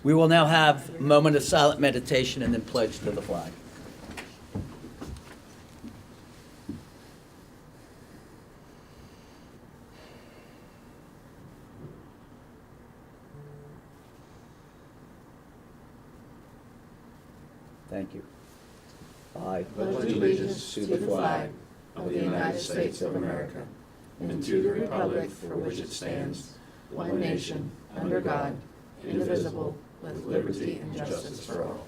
We will now have a moment of silent meditation and then pledge to the flag. Thank you. I pledge allegiance to the flag of the United States of America and to the republic for which it stands, one nation, under God, indivisible, with liberty and justice for all.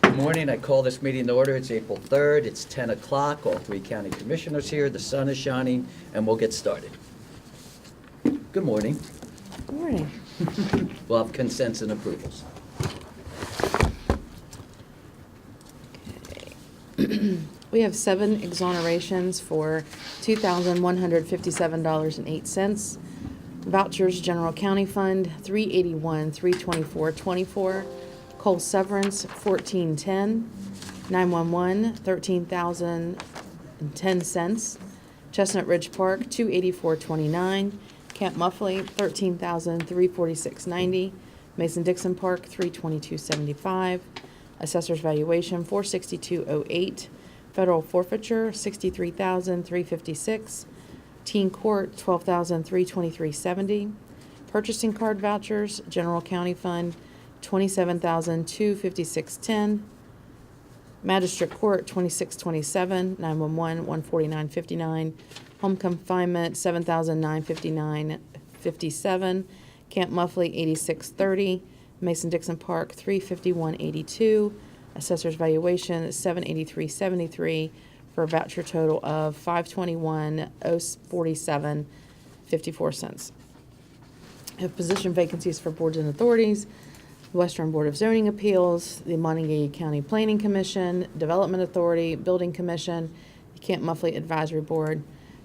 Good morning. I call this meeting to order. It's April 3rd. It's 10 o'clock. All three county commissioners here. The sun is shining, and we'll get started. Good morning. Good morning. We'll have consents and approvals. We have 7 exonerations for $2,157.08. Vouchers, General County Fund, $381, $324.24. Coal severance, $14.10. 911, $13,010. Chestnut Ridge Park, $284.29. Camp Muffley, $13,346.90. Mason-Dixon Park, $322.75. Assessor's valuation, $462.08. Federal forfeiture, $63,356. Teen court, $12,323.70. Purchasing card vouchers, General County Fund, $27,256.10. Magistrate Court, $2627. 911, $149.59. Home confinement, $7,959.57. Camp Muffley, $86.30. Mason-Dixon Park, $351.82. Assessor's valuation, $783.73, for a voucher total of $521,047.54. We have position vacancies for boards and authorities: Western Board of Zoning Appeals, the Monongalia County Planning Commission, Development Authority, Building Commission, the Camp Muffley Advisory Board.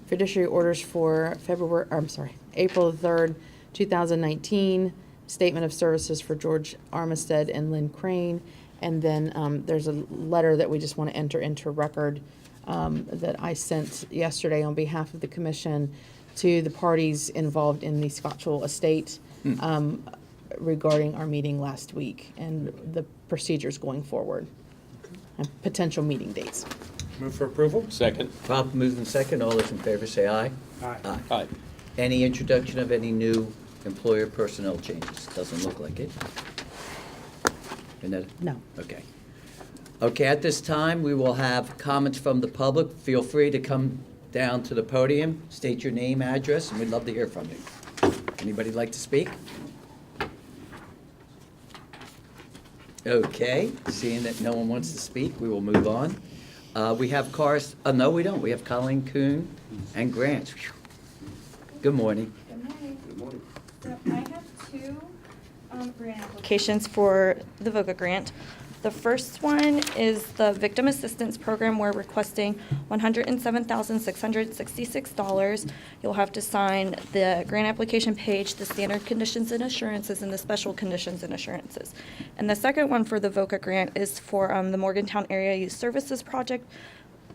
Fiduciary orders for April 3rd, 2019. Statement of services for George Armistead and Lynn Crane. And then there's a letter that we just want to enter into record that I sent yesterday on behalf of the commission to the parties involved in the Scottsville estate regarding our meeting last week and the procedures going forward and potential meeting dates. Move for approval? Second. Bob moves in second. All those in favor say aye. Aye. Aye. Any introduction of any new employer personnel changes? Doesn't look like it. Annette? No. Okay. Okay, at this time, we will have comments from the public. Feel free to come down to the podium, state your name, address, and we'd love to hear from you. Anybody like to speak? Okay, seeing that no one wants to speak, we will move on. We have no, we don't. We have Colleen Kuhn and Grant. Whew. Good morning. Good morning. So I have 2 grant applications for the VOCA grant. The first one is the Victim Assistance Program. We're requesting $107,666. You'll have to sign the grant application page, the standard conditions and assurances, and the special conditions and assurances. And the second one for the VOCA grant is for the Morgantown Area Youth Services Project.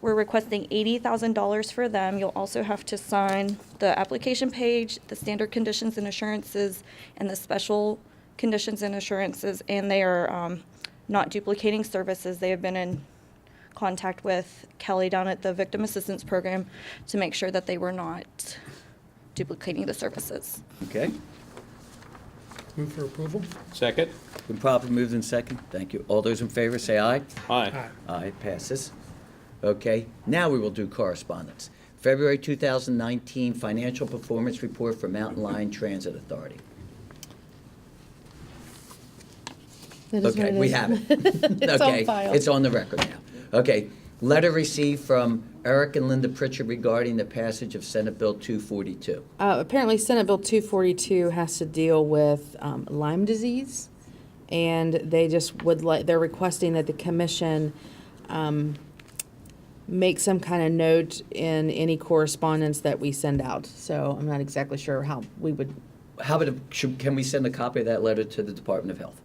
We're requesting $80,000 for them. You'll also have to sign the application page, the standard conditions and assurances, and the special conditions and assurances, and they are not duplicating services. They have been in contact with Kelly down at the Victim Assistance Program to make sure that they were not duplicating the services. Okay. Move for approval? Second. Been properly moved in second. Thank you. All those in favor say aye. Aye. Aye, passes. Okay, now we will do correspondence. February 2019 Financial Performance Report for Mountain Lion Transit Authority. That is what Okay, it we is. have it. It's Okay, on file. it's on the record now. Okay, letter received from Eric and Linda Pritchard regarding the passage of Senate Bill 242. Apparently, Senate Bill 242 has to deal with Lyme disease, and they just they're requesting that the commission make some kind of note in any correspondence that we send out. So I'm not exactly sure how we would, Can we send a copy of that letter to the Department of Health?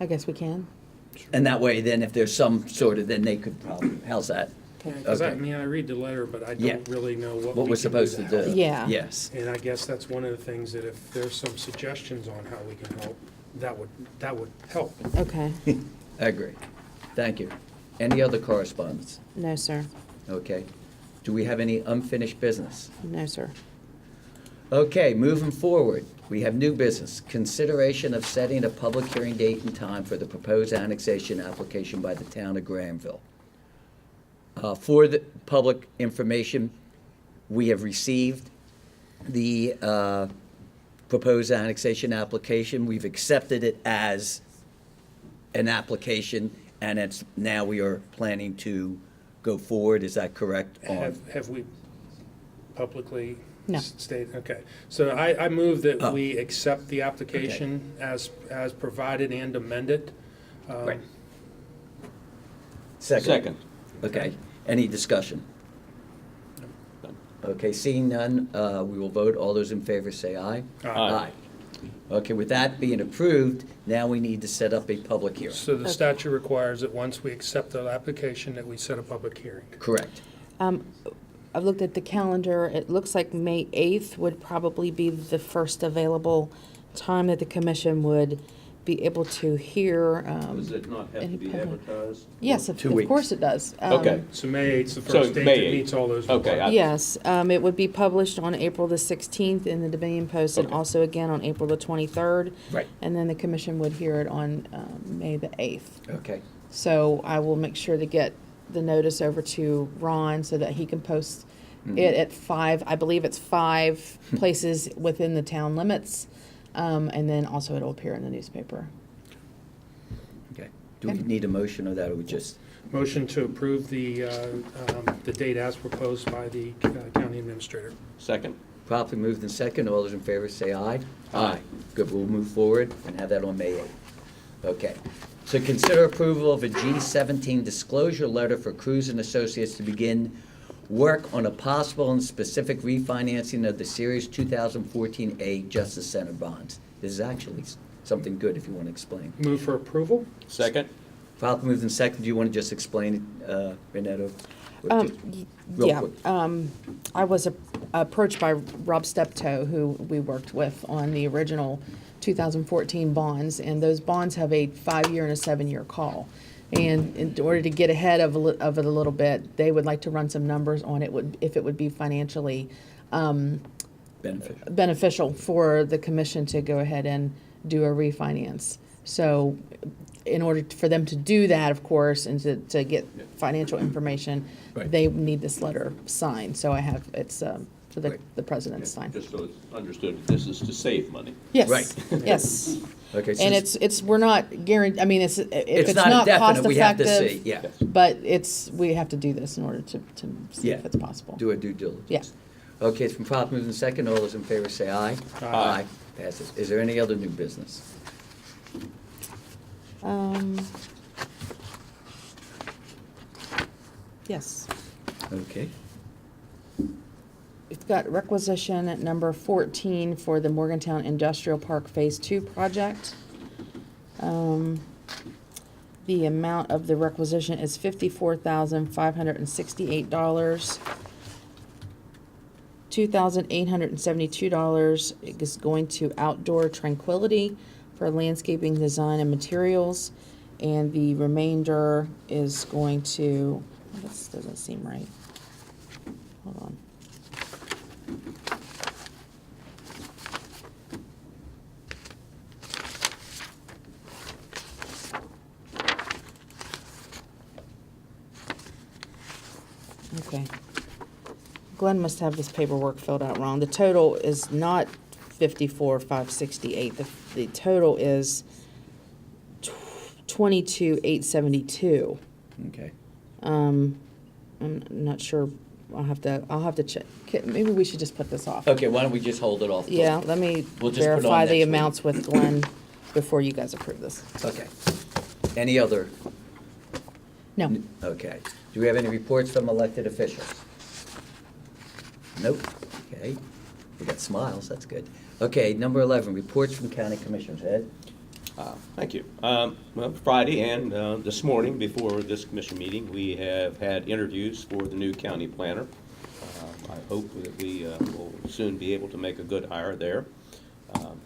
I guess we can. And that way, then, if there's some sort of, then they could probably, how's that? Because I Okay. mean, I read the letter, but I Yeah. don't really know what What we we're can supposed to help. do. Yeah. Yes. And I guess that's one of the things that if there's some suggestions on how we can help, that would help. Okay. I agree. Thank you. Any other correspondence? No, sir. Okay. Do we have any unfinished business? No, sir. Okay, moving forward, we have new business. Consideration of setting a public hearing date and time for the proposed annexation application by the town of Granville. For the public information, we have received the proposed annexation application. We've accepted it as an application, and now we are planning to go forward. Is that correct? Have we publicly No. stated? Okay. So I move that Oh. we accept the application as provided and amended. Right. Second. Okay. Any discussion? Okay, seeing none, we will vote. All those in favor say aye. Aye. Okay, with that being approved, now we need to set up a public hearing. So the statute requires that once we accept the application, that we set a public hearing. Correct. I've looked at the calendar. It looks like May 8th would probably be the first available time that the commission would be able to hear. Does it not have any to be public- advertised? Yes, of 2 weeks. course it does. Okay. So May 8th is the So first date May that 8th. meets all those Okay, requirements. Yes, it would be published on April the 16th in the Dominion Post and Okay. also again on April the 23rd. Right. And then the commission would hear it on May the 8th. Okay. So I will make sure to get the notice over to Ron so that he can post it at 5, I believe it's 5 places within the town limits. And then also it'll appear in the newspaper. Okay. Do we need a motion or that, or we just, Motion to approve the date as proposed by the county administrator. Second. properly moved in second, all those in favor say aye? Aye. Good, we'll move forward and have that on May 8th. Okay. So consider approval of a G17 disclosure letter for Cruz and Associates to begin work on a possible and specific refinancing of the Series 2014A Justice Center bonds. This is actually something good if you want to explain. Move for approval? Second. Properly moved in second, do you want to just explain it, Renetta? Real Yeah, quick. I was approached by Rob Steptoe, who we worked with on the original 2014 bonds, and those bonds have a 5-year and a 7-year call. And in order to get ahead of it a little bit, they would like to run some numbers on it, if it would be financially Beneficial. beneficial for the commission to go ahead and do a refinance. So in order for them to do that, of course, and to get financial information, Right. they need this letter signed. So I have, it's for Right. the president to sign. Just so it's understood, this is to save money. Yes, Right. yes. Okay, And since it's, we're not guaranteed, I mean, if it's not not cost definite, we have to see, effective, yeah. but we have to do this in order to see Yeah. if it's possible. Do a due diligence. Yeah. Okay, it's been properly moved in second. All those in favor say aye. Aye. Passes. Is there any other new business? Yes. Okay. We've got requisition at number 14 for the Morgantown Industrial Park Phase 2 project. The amount of the requisition is $54,568. $2,872 is going to Outdoor Tranquility for landscaping design and materials. And the remainder is going to, this doesn't seem right. Hold on. Okay. Glenn must have this paperwork filled out wrong. The total is not 54,568. The total is 22,872. Okay. I'm not sure. I'll have to check. Maybe we should just put this off. Okay, why don't we just hold it off? till- Yeah, let me We'll just put it on verify the next week. amounts with Glenn before you guys approve this. Okay. Any other? No. Okay. Do we have any reports from elected officials? Nope. Okay. We got smiles, that's good. Okay, number 11, reports from county commissioners. Ed? Thank you. Well, Friday and this morning, before this commission meeting, we have had interviews for the new county planner. I hope that we will soon be able to make a good hire there.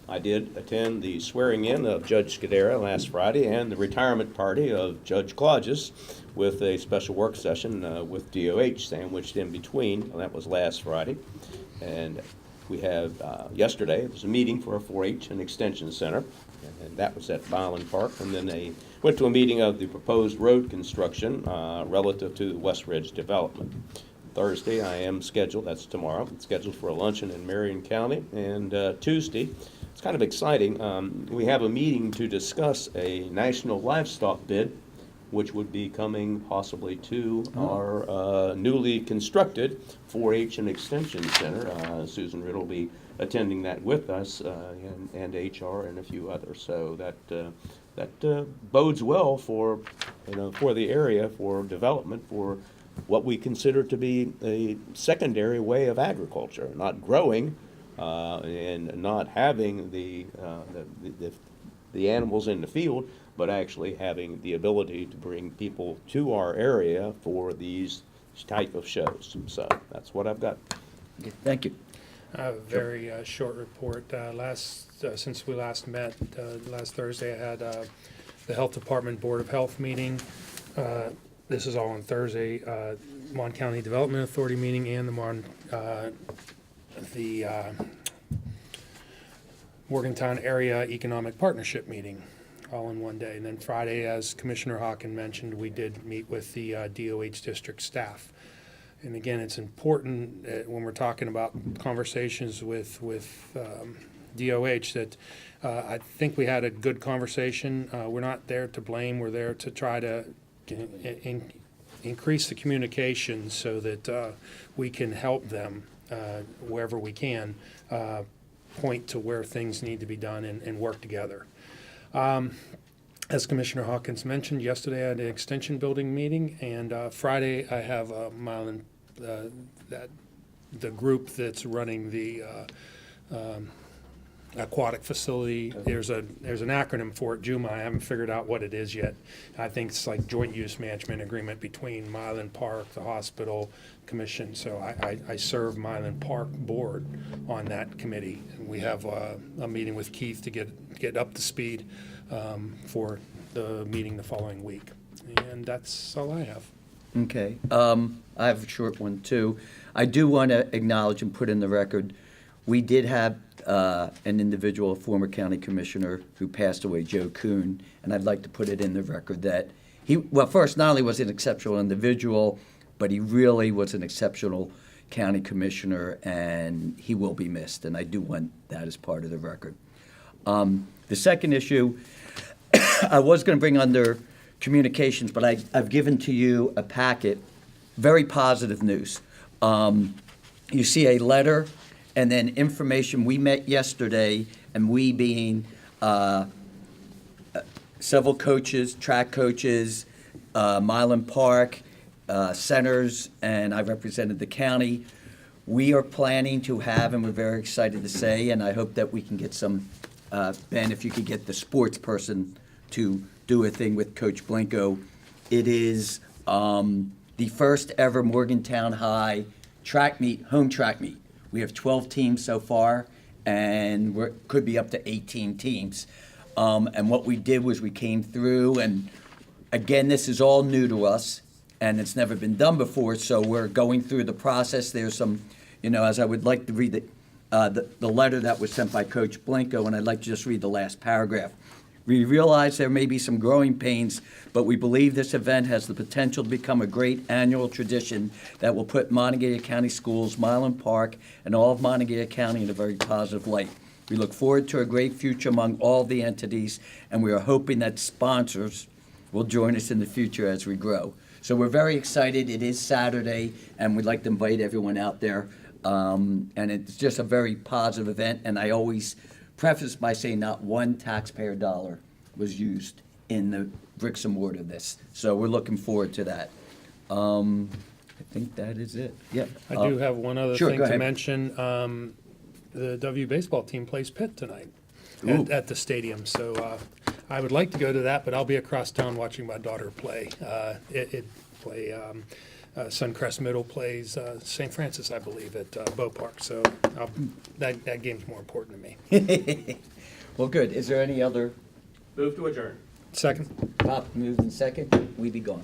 I did attend the swearing-in of Judge Scudera last Friday and the retirement party of Judge Claudius with a special work session with DOH sandwiched in between. That was last Friday. And we have, yesterday, there was a meeting for a 4-H and Extension Center, and that was at Violin Park. And then they went to a meeting of the proposed road construction relative to the West Ridge development. Thursday, I am scheduled, that's tomorrow, I'm scheduled for a luncheon in Marion County. And Tuesday, it's kind of exciting, we have a meeting to discuss a national livestock bid, which would be coming possibly to our newly constructed 4-H and Extension Center. Susan Riddle will be attending that with us, and HR and a few others. So that bodes well for, for the area, for development, for what we consider to be a secondary way of agriculture, not growing and not having the animals in the field, but actually having the ability to bring people to our area for these type of shows. So that's what I've got. Thank you. A very short report. Since we last met, last Thursday, I had the Health Department Board of Health meeting. This is all on Thursday. Mon County Development Authority meeting and the Morgantown Area Economic Partnership meeting, all in one day. And then Friday, as Commissioner Hawken mentioned, we did meet with the DOH district staff. And again, it's important when we're talking about conversations with DOH that I think we had a good conversation. We're not there to blame. We're there to try to increase the communication so that we can help them wherever we can, point to where things need to be done and work together. As Commissioner Hawkins mentioned, yesterday I had an extension building meeting, and Friday I have the group that's running the aquatic facility. There's an acronym for it, JUMA. I haven't figured out what it is yet. I think it's like Joint Use Management Agreement between Mylan Park, the hospital commission. So I serve Mylan Park board on that committee. And we have a meeting with Keith to get up to speed for the meeting the following week. And that's all I have. Okay. I have a short one, too. I do want to acknowledge and put in the record, we did have an individual, a former county commissioner who passed away, Joe Kuhn, and I'd like to put it in the record that first, not only was he an exceptional individual, but he really was an exceptional county commissioner, and he will be missed, and I do want that as part of the record. The second issue, I was going to bring under communications, but I've given to you a packet, very positive news. You see a letter and then information. We met yesterday, and we being several coaches, track coaches, Mylan Park, centers, and I represented the county. We are planning to have, and we're very excited to say, and I hope that we can get some, Ben, if you could get the sports person to do a thing with Coach Blinko. It is the first ever Morgantown High track meet, home track meet. We have 12 teams so far, and we could be up to 18 teams. And what we did was we came through, and again, this is all new to us, and it's never been done before, so we're going through the process. There's some, as I would like to read the letter that was sent by Coach Blinko, and I'd like to just read the last paragraph. We realize there may be some growing pains, but we believe this event has the potential to become a great annual tradition that will put Monongalia County Schools, Mylan Park, and all of Monongalia County in a very positive light. We look forward to a great future among all the entities, and we are hoping that sponsors will join us in the future as we grow. So we're very excited. It is Saturday, and we'd like to invite everyone out there. And it's just a very positive event, and I always preface by saying not one taxpayer dollar was used in the bricks and mortar of this. So we're looking forward to that. I think that is it. Yeah. I do have one other sure, thing go to ahead. mention. The W baseball team plays Pitt tonight at the stadium. So I would like to go to that, but I'll be across town watching my daughter play. Suncrest Middle plays St. Francis, I believe, at Bow Park. So that game's more important to me. Well, good. Is there any other? Move to adjourn. Second. Pop moved in second. We be gone.